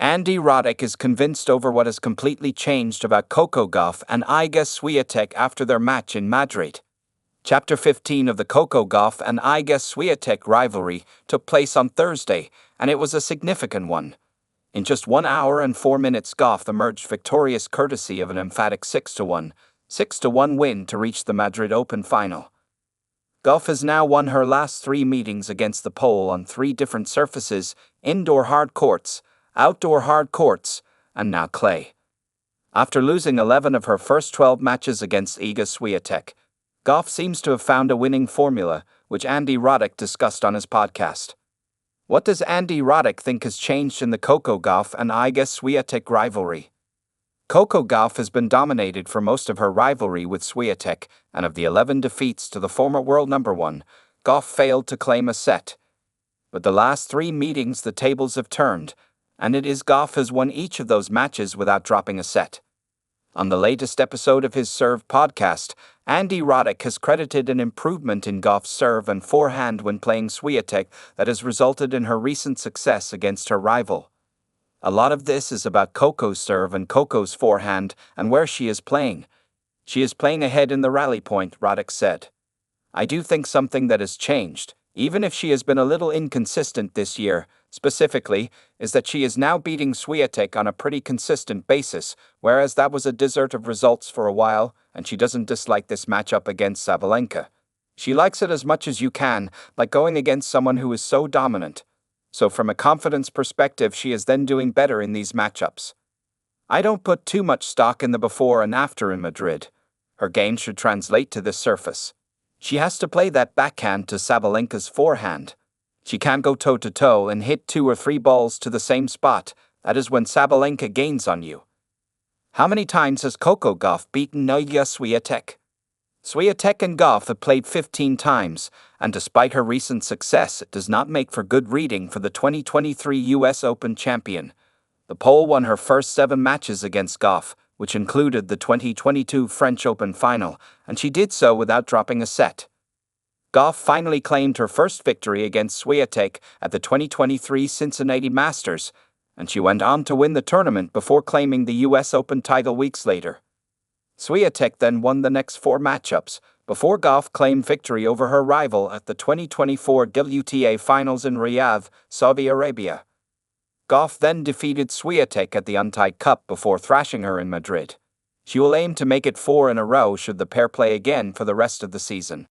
Andy Roddick is convinced over what has completely changed about Coco Gauff and Iga Swiatek after their match in Madrid. Chapter 15 of the Coco Gauff and Iga Swiatek rivalry took place on Thursday, and it was a significant one. In just 1 hour and 4 minutes, Gauff emerged victorious courtesy of an emphatic 6-1 win to reach the Madrid Open final. Gauff has now won her last 3 meetings against the Pole on 3 different surfaces: indoor hard courts, outdoor hard courts, and now clay. After losing 11 of her first 12 matches against Iga Swiatek, Gauff seems to have found a winning formula, which Andy Roddick discussed on his podcast. What does Andy Roddick think has changed in the Coco Gauff and Iga Swiatek rivalry? Coco Gauff has been dominated for most of her rivalry with Swiatek, and of the 11 defeats to the former world number 1, Gauff failed to claim a set. But the last 3 meetings the tables have turned, and it is Gauff has won each of those matches without dropping a set. On the latest episode of his Serve podcast, Andy Roddick has credited an improvement in Gauff's serve and forehand when playing Swiatek that has resulted in her recent success against her rival. A lot of this is about Coco's serve and Coco's forehand and where she is playing. She is playing ahead in the rally point, Roddick said. I do think something that has changed, even if she has been a little inconsistent this year, specifically, is that she is now beating Swiatek on a pretty consistent basis, whereas that was a desert of results for a while, and she doesn't dislike this matchup against Sabalenka. She likes it as much as you can, like going against someone who is so dominant. So from a confidence perspective, she is then doing better in these matchups. I don't put too much stock in the before and after in Madrid. Her game should translate to this surface. She has to play that backhand to Sabalenka's forehand. She can't go toe-to-toe and hit 2 or 3 balls to the same spot. That is when Sabalenka gains on you. How many times has Coco Gauff beaten Iga Swiatek? Swiatek and Gauff have played 15 times, and despite her recent success, it does not make for good reading for the 2023 US Open champion. The Pole won her first 7 matches against Gauff, which included the 2022 French Open final, and she did so without dropping a set. Gauff finally claimed her first victory against Swiatek at the 2023 Cincinnati Masters, and she went on to win the tournament before claiming the US Open title weeks later. Swiatek then won the next 4 matchups, before Gauff claimed victory over her rival at the 2024 WTA Finals in Riyadh, Saudi Arabia. Gauff then defeated Swiatek at the Untied Cup before thrashing her in Madrid. She will aim to make it 4 in a row should the pair play again for the rest of the season.